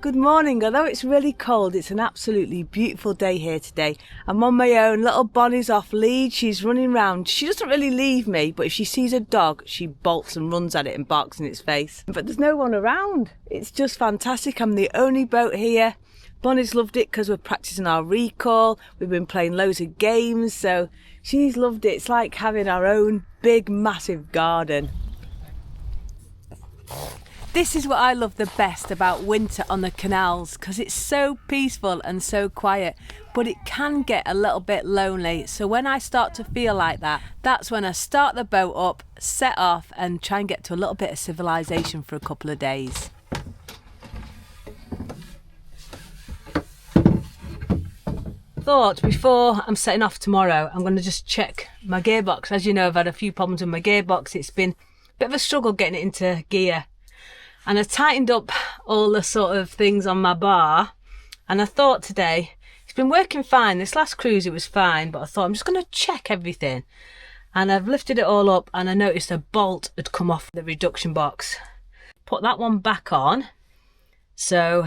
Good morning. Although it's really cold, it's an absolutely beautiful day here today. I'm on my own. Little Bonny's off lead. She's running round. She doesn't really leave me, but if she sees a dog, she bolts and runs at it and barks in its face. But there's no one around. It's just fantastic. I'm the only boat here. Bonny's loved it because we're practicing our recall. We've been playing loads of games, so she's loved it. It's like having our own big, massive garden. This is what I love the best about winter on the canals, because it's so peaceful and so quiet, but it can get a little bit lonely. So when I start to feel like that, that's when I start the boat up, set off and try and get to a little bit of civilization for a couple of days. Thought before I'm setting off tomorrow, I'm going to just check my gearbox. As you know, I've had a few problems with my gearbox. It's been a bit of a struggle getting it into gear. And I tightened up all the sort of things on my bar. And I thought today, it's been working fine. This last cruise, it was fine. But I thought, I'm just going to check everything. And I've lifted it all up and I noticed a bolt had come off the reduction box. Put that one back on. So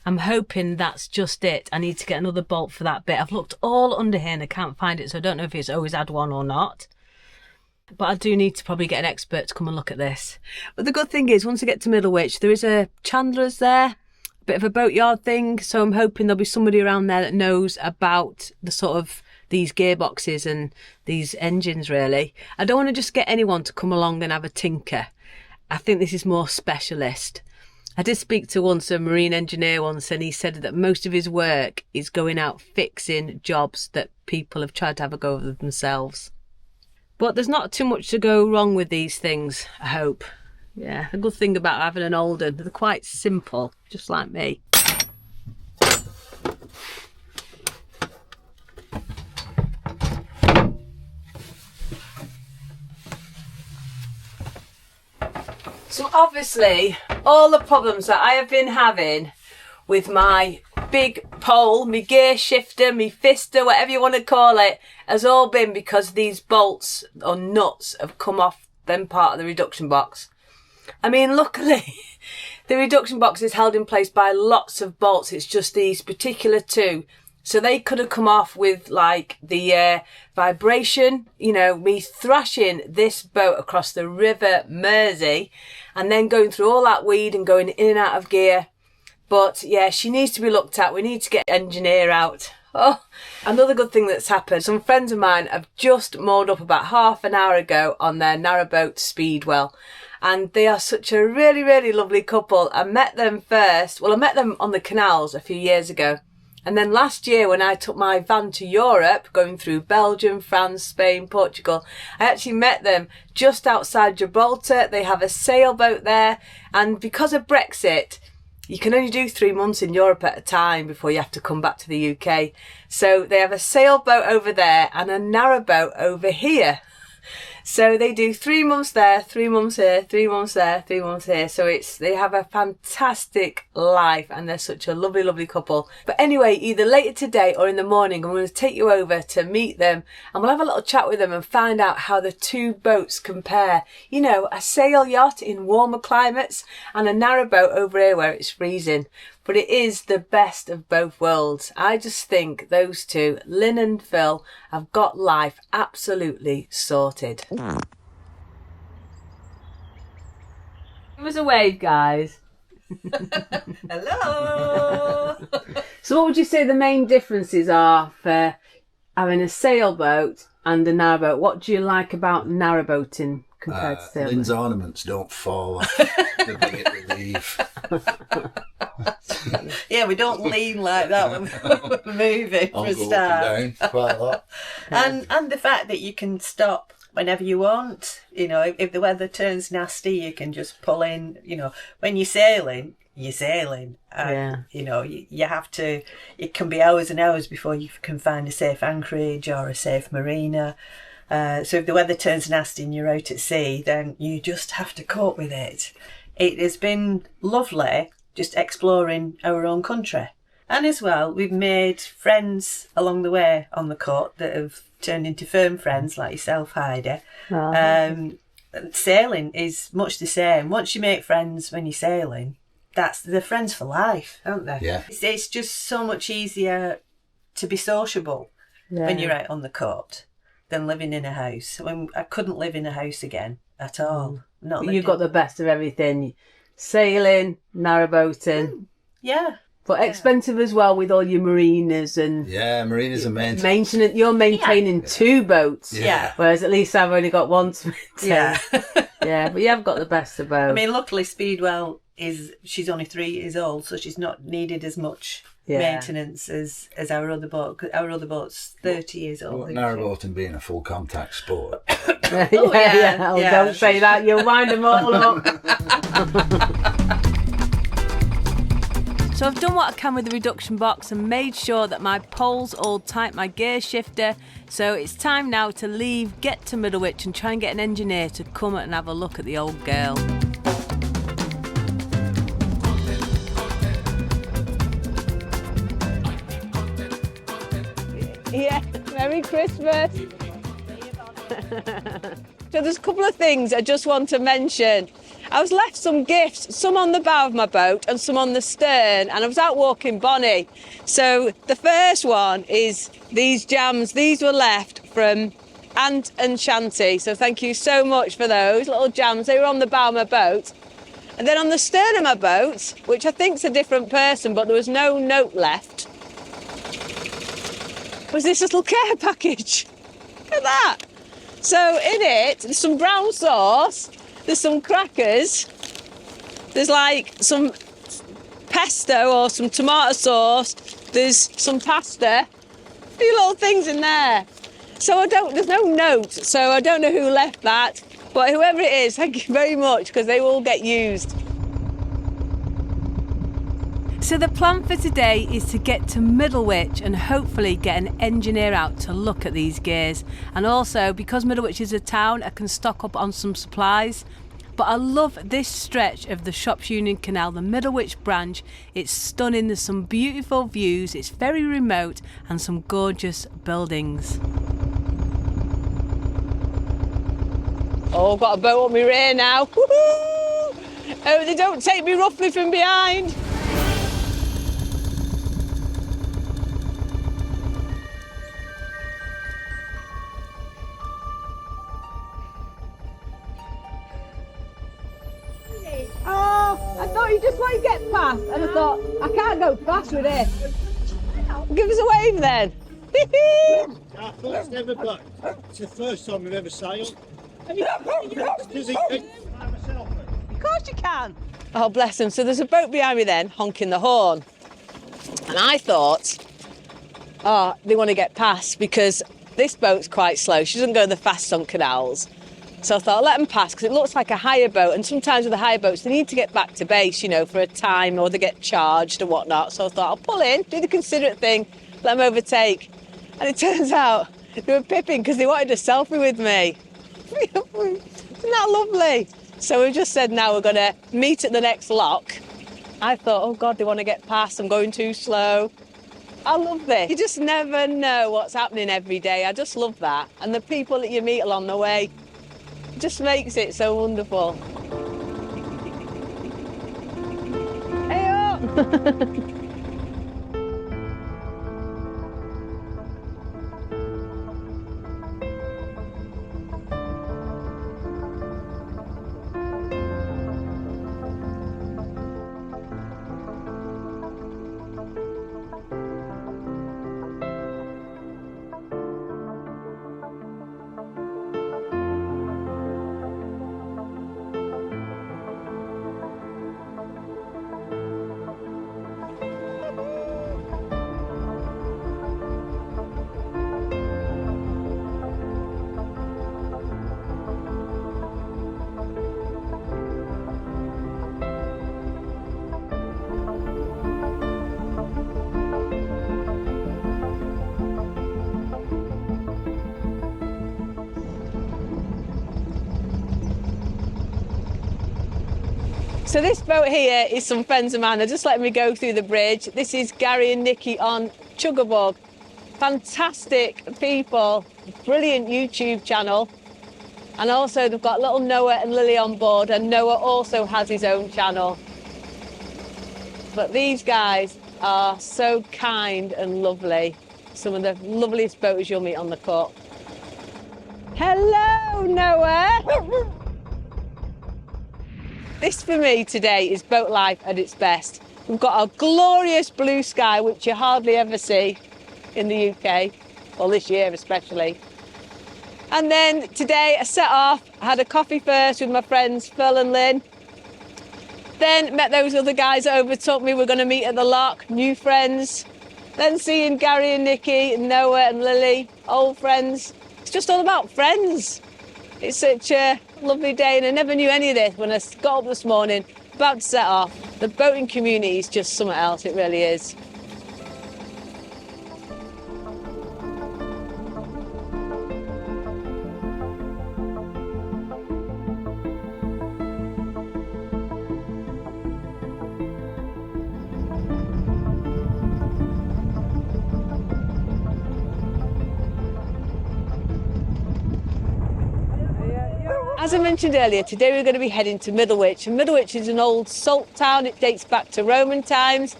I'm hoping that's just it. I need to get another bolt for that bit. I've looked all under here and I can't find it. So I don't know if it's always had one or not. But I do need to probably get an expert to come and look at this. But the good thing is, once I get to Middlewich, there is a chandler's there, a bit of a boatyard thing. So I'm hoping there'll be somebody around there that knows about the sort of these gearboxes and these engines, really. I don't want to just get anyone to come along and have a tinker. I think this is more specialist. I did speak to a marine engineer once, and he said that most of his work is going out fixing jobs that people have tried to have a go of themselves. But there's not too much to go wrong with these things, I hope. Yeah, the good thing about having an old one, they're quite simple, just like me. So obviously, all the problems that I have been having with my big pole, my gear shifter, my fister, whatever you want to call it, has all been because these bolts or nuts have come off them part of the reduction box. I mean, luckily, the reduction box is held in place by lots of bolts. It's just these particular two. So they could have come off with like the vibration, you know, me thrashing this boat across the River Mersey and then going through all that weed and going in and out of gear. But yeah, she needs to be looked at. We need to get an engineer out. Oh, another good thing that's happened. Some friends of mine have just moored up about half an hour ago on their narrowboat Speedwell. And they are such a really, really lovely couple. I met them first. Well, I met them on the canals a few years ago. And then last year when I took my van to Europe, going through Belgium, France, Spain, Portugal, I actually met them just outside Gibraltar. They have a sailboat there. And because of Brexit, you can only do 3 months in Europe at a time before you have to come back to the UK. So they have a sailboat over there and a narrowboat over here. So they do 3 months there, 3 months here, 3 months there, 3 months here. So they have a fantastic life and they're such a lovely, lovely couple. But anyway, either later today or in the morning, I'm going to take you over to meet them and we'll have a little chat with them and find out how the two boats compare. You know, a sail yacht in warmer climates and a narrowboat over here where it's freezing. But it is the best of both worlds. I just think those two, Lynn and Phil, have got life absolutely sorted. Give us a wave, guys. Hello! So what would you say the main differences are for having a sailboat and a narrowboat? What do you like about narrowboating compared to sailboat? Lynn's ornaments don't fall off the minute they leave. Yeah, we don't lean like that when we're moving for a start. Down quite a lot. And the fact that you can stop whenever you want. You know, if the weather turns nasty, you can just pull in. You know, when you're sailing, you're sailing. And, Yeah. you know, you have to, it can be hours and hours before you can find a safe anchorage or a safe marina. So if the weather turns nasty and you're out at sea, then you just have to cope with it. It has been lovely just exploring our own country. And as well, we've made friends along the way on the coast that have turned into firm friends like yourself, Heidi. Oh. Sailing is much the same. Once you make friends when you're sailing, they're friends for life, aren't they? Yeah. It's just so much easier to be sociable when you're out on the coast than living in a house. I couldn't live in a house again at all. Not You've got the best of everything. Sailing, narrowboating. Yeah. But expensive as well with all your marinas and... Yeah, marinas and maintenance. You're maintaining 2 boats. Yeah. Whereas at least I've only got 1 to maintain. Yeah. Yeah, but you have got the best of both. I mean, luckily Speedwell she's only 3 years old, so she's not needed as much maintenance as our other boat. 'Cause our other boat's 30 years old. Narrowboating being a full contact sport. Don't say that, you'll wind them all up. So I've done what I can with the reduction box and made sure that my poles all tight my gear shifter. So it's time now to leave, get to Middlewich and try and get an engineer to come and have a look at the old girl. Yeah, Merry Christmas. So there's a couple of things I just want to mention. I was left some gifts, some on the bow of my boat and some on the stern, and I was out walking Bonny. So the first one is these jams. These were left from Aunt and Shanty, so thank you so much for those little jams. They were on the bow of my boat. And then on the stern of my boat, which I think's a different person, but there was no note left, was this little care package. Look at that. So in it, there's some brown sauce, there's some crackers, there's like some pesto or some tomato sauce, there's some pasta, a few little things in there. So there's no note, so I don't know who left that, but whoever it is, thank you very much, because they will get used. So the plan for today is to get to Middlewich and hopefully get an engineer out to look at these gears. And also, because Middlewich is a town, I can stock up on some supplies. But I love this stretch of the Shropshire Union Canal, the Middlewich branch. It's stunning, there's some beautiful views, it's very remote and some gorgeous buildings. Oh, I've got a boat on my rear now. Woo-hoo! Oh, they don't take me roughly from behind. Oh, I thought you just want to get past, and I thought, I can't go past with this. Give us a wave then. Our first ever boat. It's the first time we've ever sailed. Does it myself? Of course you can. Oh, bless him. So there's a boat behind me then, honking the horn. And I thought, oh, they want to get past because this boat's quite slow. She doesn't go the fast on canals. So I thought, I'll let them pass because it looks like a hire boat. And sometimes with the hire boats, they need to get back to base, you know, for a time or they get charged or whatnot. So I thought, I'll pull in, do the considerate thing, let them overtake. And it turns out they were pipping because they wanted a selfie with me. Isn't that lovely? So we just said now we're going to meet at the next lock. I thought, oh God, they want to get past. I'm going too slow. I love this. You just never know what's happening every day. I just love that. And the people that you meet along the way. Just makes it so wonderful. Hey up! So this boat here is some friends of mine. They're just letting me go through the bridge. This is Gary and Nikki on Chuggabug. Fantastic people, brilliant YouTube channel. And also they've got little Noah and Lily on board, and Noah also has his own channel. But these guys are so kind and lovely. Some of the loveliest boaters you'll meet on the cut. Hello, Noah. This for me today is boat life at its best. We've got a glorious blue sky, which you hardly ever see in the UK, well this year especially. And then today I set off, had a coffee first with my friends Phil and Lynn. Then met those other guys that overtook me. We're going to meet at the lock, new friends. Then seeing Gary and Nikki and Noah and Lily, old friends. It's just all about friends. It's such a lovely day, and I never knew any of this when I got up this morning, about to set off. The boating community is just something else, it really is. As I mentioned earlier, today we're going to be heading to Middlewich, and Middlewich is an old salt town. It dates back to Roman times,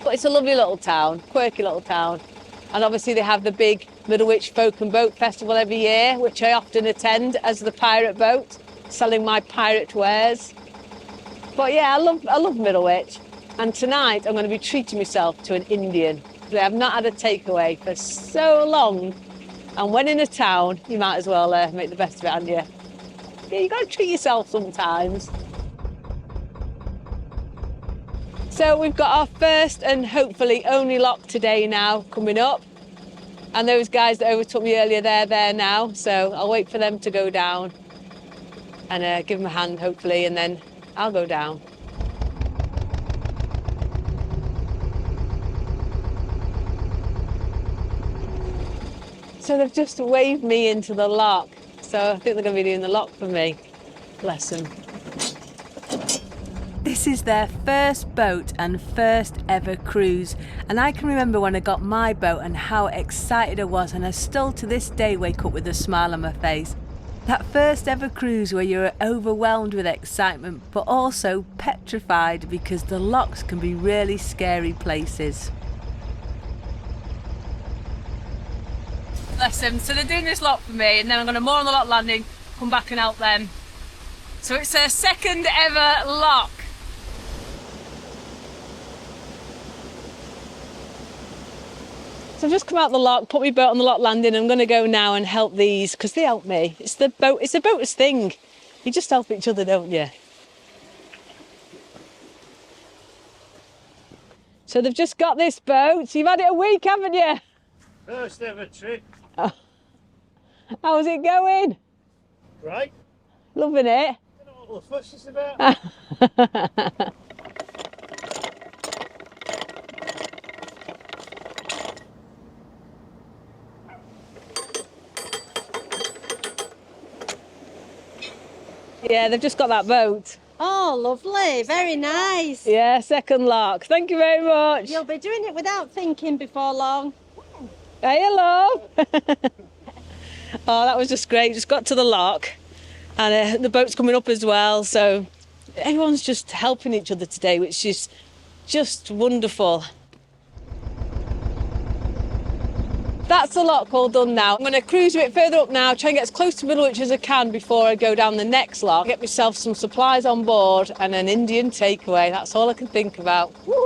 but it's a lovely little town, quirky little town. And obviously they have the big Middlewich Folk and Boat Festival every year, which I often attend as the pirate boat, selling my pirate wares. But yeah, I love Middlewich. And tonight I'm going to be treating myself to an Indian. I have not had a takeaway for so long. And when in a town, you might as well make the best of it, haven't you? Yeah, you got to treat yourself sometimes. So we've got our first and hopefully only lock today now coming up. And those guys that overtook me earlier, they're there now. So I'll wait for them to go down and give them a hand, hopefully, and then I'll go down. So they've just waved me into the lock. So I think they're going to be doing the lock for me. Bless them. This is their first boat and first ever cruise. And I can remember when I got my boat and how excited I was. And I still to this day wake up with a smile on my face. That first ever cruise where you're overwhelmed with excitement, but also petrified because the locks can be really scary places. Bless them. So they're doing this lock for me, and then I'm going to moor on the lock landing, come back and help them. So it's their second ever lock. So I've just come out the lock, put my boat on the lock landing. I'm going to go now and help these because they help me. It's the boat. It's a boater's thing. You just help each other, don't you? So they've just got this boat. So you've had it a week, haven't you? First ever trip. Oh. How's it going? Right. Loving it? I don't know what all the fuss is about. Yeah, they've just got that boat. Oh, lovely. Very nice. Yeah, second lock. Thank you very much. You'll be doing it without thinking before long. Hey, hello. Oh, that was just great. Just got to the lock and the boat's coming up as well. So everyone's just helping each other today, which is just wonderful. That's the lock all done now. I'm going to cruise a bit further up now, try and get as close to Middlewich as I can before I go down the next lock. Get myself some supplies on board and an Indian takeaway. That's all I can think about. Woo!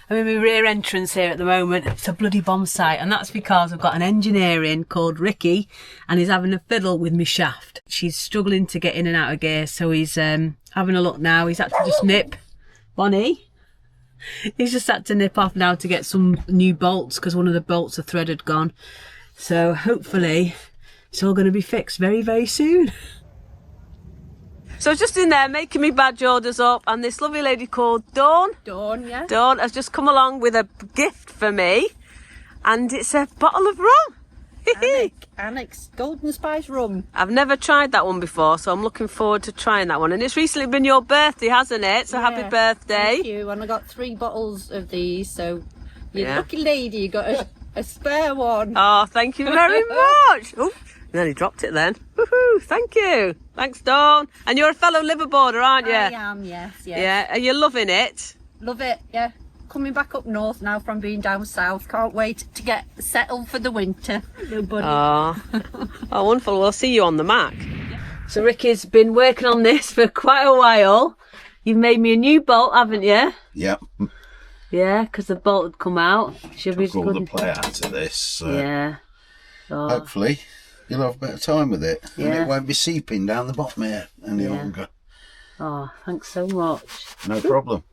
I'm in my rear entrance here at the moment. It's a bloody bomb site, and that's because I've got an engineer in called Ricky, and he's having a fiddle with my shaft. She's struggling to get in and out of gear, so he's having a look now. He's had to just nip. Bonny, He's just had to nip off now to get some new bolts because one of the bolts, the thread had gone. So hopefully it's all going to be fixed very, very soon. So I was just in there making me badge orders up, and this lovely lady called Dawn has just come along with a gift for me, and it's a bottle of rum. Annex Golden Spice rum. I've never tried that one before, so I'm looking forward to trying that one. And it's recently been your birthday, hasn't it? So happy birthday. Thank you. And I got 3 bottles of these, so you're lucky lady, you got a spare one. Oh, thank you very much. Oh, nearly dropped it then. Woohoo, thank you. Thanks, Dawn. And you're a fellow liverboarder, aren't you? I am, yes. Yeah, are you loving it? Love it, yeah. Coming back up north now from being down south. Can't wait to get settled for the winter. Nobody. Oh, wonderful. Well, I'll see you on the Mac. So Ricky's been working on this for quite a while. You've made me a new bolt, haven't you? Yep. Yeah, because the bolt had come out. Should be Took all the play out of this. So yeah. Oh. hopefully you'll have a better time with it. And it won't be seeping down the bottom here any longer. Oh, thanks so much. No problem.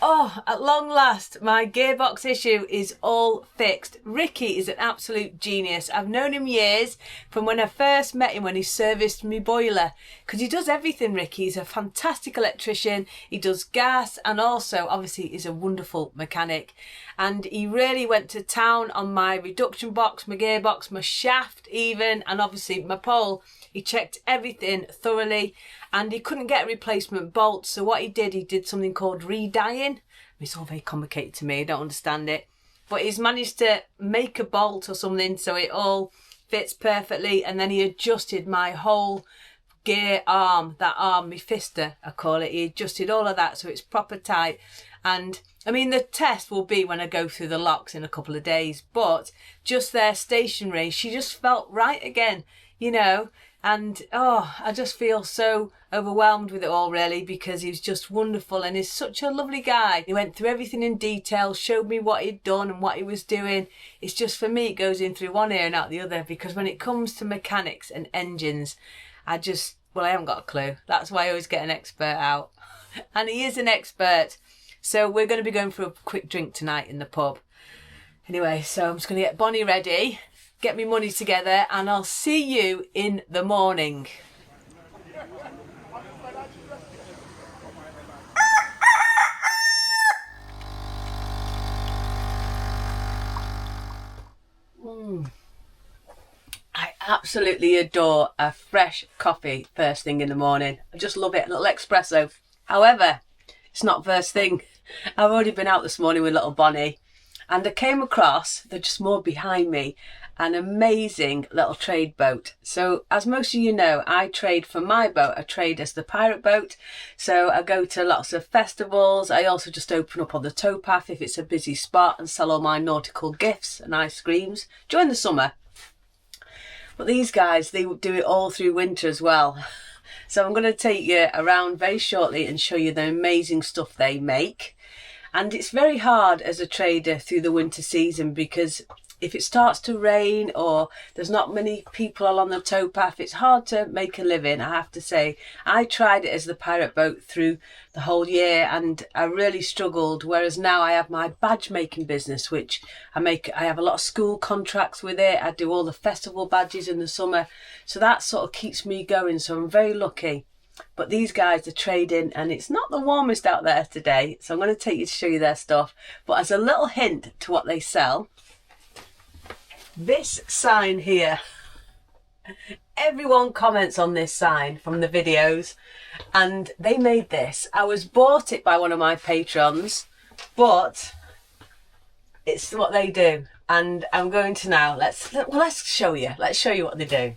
Oh, at long last, my gearbox issue is all fixed. Ricky is an absolute genius. I've known him years, from when I first met him when he serviced my boiler. Because he does everything, Ricky. He's a fantastic electrician. He does gas, and also, obviously, he's a wonderful mechanic. And he really went to town on my reduction box, my gearbox, my shaft even, and obviously my pole. He checked everything thoroughly, and he couldn't get a replacement bolt. So what he did something called re-dyeing. It's all very complicated to me. I don't understand it. But he's managed to make a bolt or something so it all fits perfectly. And then he adjusted my whole gear arm, that arm, my fister, I call it. He adjusted all of that so it's proper tight. And I mean, the test will be when I go through the locks in a couple of days. But just there stationary, she just felt right again, you know. And I just feel so overwhelmed with it all, really, because he was just wonderful and he's such a lovely guy. He went through everything in detail, showed me what he'd done and what he was doing. It's just, for me, it goes in through one ear and out the other, because when it comes to mechanics and engines, I haven't got a clue. That's why I always get an expert out. And he is an expert. So we're going to be going for a quick drink tonight in the pub. Anyway, so I'm just going to get Bonny ready, get me money together, and I'll see you in the morning. I absolutely adore a fresh coffee first thing in the morning. I just love it, a little espresso. However, it's not first thing. I've already been out this morning with little Bonny, and I came across, they're just more behind me, an amazing little trade boat. So as most of you know, I trade for my boat. I trade as the pirate boat. So I go to lots of festivals. I also just open up on the towpath if it's a busy spot and sell all my nautical gifts and ice creams during the summer. But these guys, they do it all through winter as well. So I'm going to take you around very shortly and show you the amazing stuff they make. And it's very hard as a trader through the winter season, because if it starts to rain or there's not many people along the towpath, it's hard to make a living, I have to say. I tried it as the pirate boat through the whole year and I really struggled, whereas now I have my badge making business, which I have a lot of school contracts with it. I do all the festival badges in the summer, so that sort of keeps me going, so I'm very lucky. But these guys are trading and it's not the warmest out there today, so I'm going to take you to show you their stuff. But as a little hint to what they sell, this sign here, everyone comments on this sign from the videos, and they made this. I was bought it by one of my patrons, but it's what they do, and I'm going to now, let's show you what they do.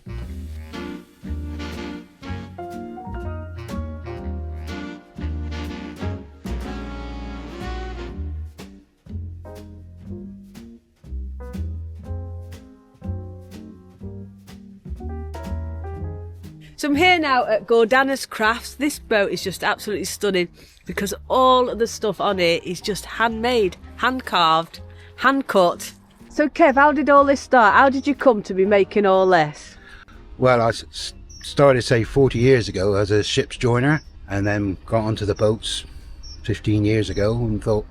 So I'm here now at Gordana's Crafts. This boat is just absolutely stunning because all of the stuff on it is just handmade, hand carved, hand cut. So Kev, how did all this start? How did you come to be making all this? Well, I started, say, 40 years ago as a ship's joiner, and then got onto the boats 15 years ago and thought,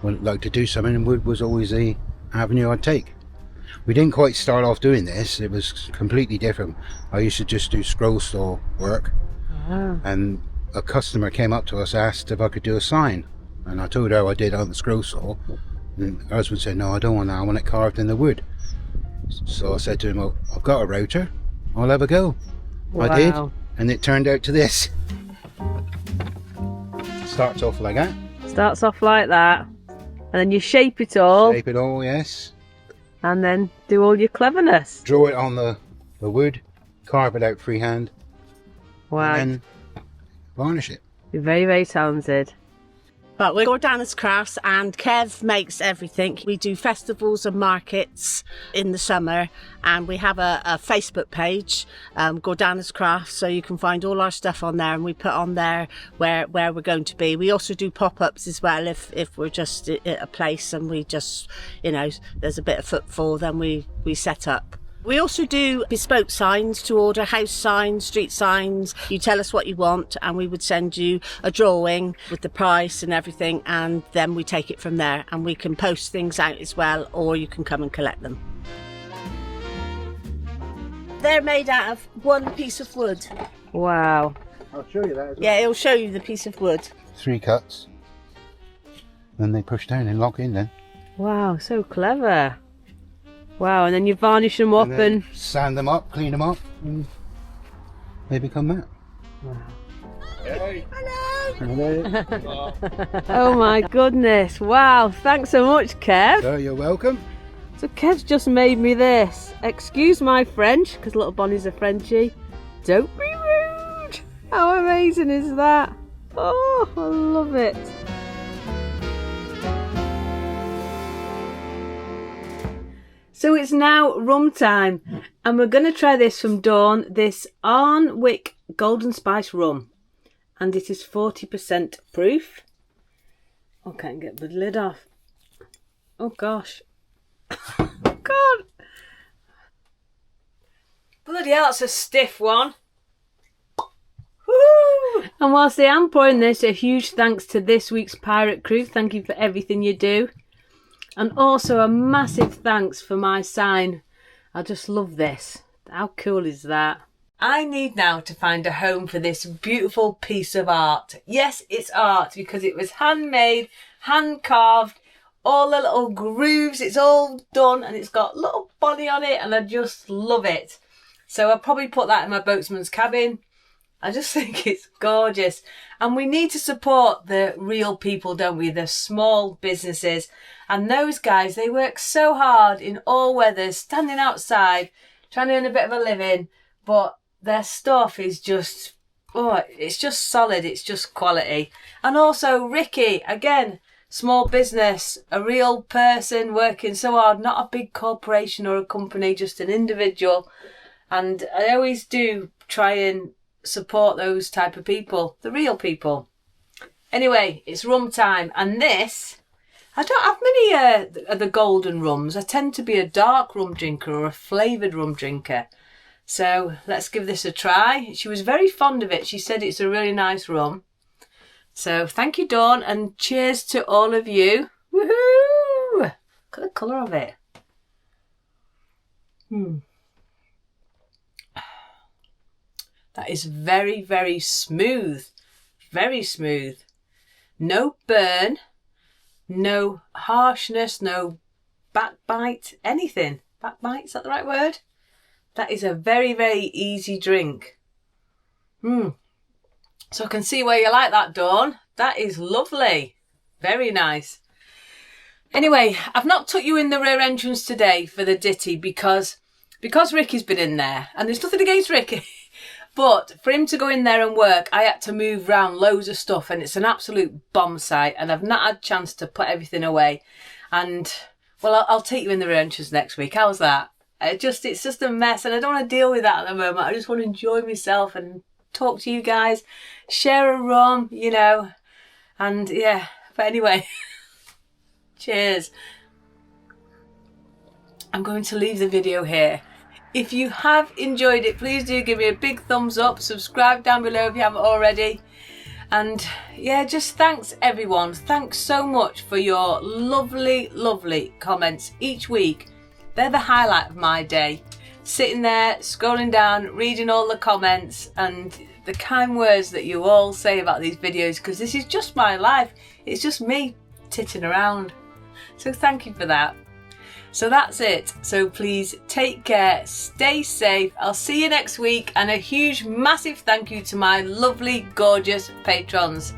would like to do something, and wood was always the avenue I'd take. We didn't quite start off doing this, it was completely different. I used to just do scroll store work, and a customer came up to us, asked if I could do a sign, and I told her I did on the scroll saw, and her husband said, no, I don't want that, I want it carved in the wood. So I said to him, well, I've got a router, I'll have a go. Wow. I did, and it turned out to this. Starts off like that. Starts off like that, and then you shape it all, Shape it all, yes. and then do all your cleverness. Draw it on the wood, carve it out freehand, Wow, and then varnish it. you're very, very talented. But we're Gordana's Crafts, and Kev makes everything. We do festivals and markets in the summer, and we have a Facebook page, Gordana's Crafts, so you can find all our stuff on there, and we put on there where we're going to be. We also do pop-ups as well if we're just at a place and we just, you know, there's a bit of footfall, then we set up. We also do bespoke signs to order, house signs, street signs. You tell us what you want and we would send you a drawing with the price and everything, and then we take it from there, and we can post things out as well, or you can come and collect them. They're made out of one piece of wood. Wow. I'll show you that as well. Yeah, it'll show you the piece of wood. 3 cuts. Then they push down and lock in then. Wow, so clever. Wow, and then you varnish them up and... sand them up, clean them up, and they become that. Hello. Oh my goodness, wow, thanks so much, Kev. So you're welcome. So Kev's just made me this. Excuse my French, because little Bonnie's a Frenchie. Don't be rude. How amazing is that? Oh, I love it. So it's now rum time, and we're going to try this from Dawn, this Arnwick Golden Spice rum, and it is 40% proof. I can't get the lid off. Oh gosh. Oh God. Bloody hell, it's a stiff one. Woo! And whilst I am pouring this, a huge thanks to this week's pirate crew. Thank you for everything you do. And also a massive thanks for my sign. I just love this. How cool is that? I need now to find a home for this beautiful piece of art. Yes, it's art because it was handmade, hand carved, all the little grooves, it's all done, and it's got little Bonny on it, and I just love it. So I'll probably put that in my boatsman's cabin. I just think it's gorgeous. And we need to support the real people, don't we? The small businesses. And those guys, they work so hard in all weathers, standing outside, trying to earn a bit of a living. But their stuff is just, oh, it's just solid. It's just quality. And also Ricky, again, small business, a real person working so hard, not a big corporation or a company, just an individual. And I always do try and support those type of people, the real people. Anyway, it's rum time, and this, I don't have many of the golden rums. I tend to be a dark rum drinker or a flavoured rum drinker. So let's give this a try. She was very fond of it. She said it's a really nice rum. So thank you, Dawn, and cheers to all of you. Woohoo! Look at the colour of it. That is very, very smooth. Very smooth. No burn, no harshness, no backbite, anything. Backbite, is that the right word? That is a very, very easy drink. So I can see where you like that, Dawn. That is lovely. Very nice. Anyway, I've not took you in the rear entrance today for the ditty because Ricky's been in there, and there's nothing against Ricky. But for him to go in there and work, I had to move around loads of stuff, and it's an absolute bomb site, and I've not had a chance to put everything away. And, well, I'll take you in the rear entrance next week. How's that? It's just a mess, and I don't want to deal with that at the moment. I just want to enjoy myself and talk to you guys, share a rum, you know, and yeah. But anyway, cheers. I'm going to leave the video here. If you have enjoyed it, please do give me a big thumbs up. Subscribe down below if you haven't already. And yeah, just thanks everyone. Thanks so much for your lovely, lovely comments each week. They're the highlight of my day. Sitting there, scrolling down, reading all the comments and the kind words that you all say about these videos, because this is just my life. It's just me titting around. So thank you for that. So that's it. So please take care, stay safe. I'll see you next week, and a huge, massive thank you to my lovely, gorgeous patrons.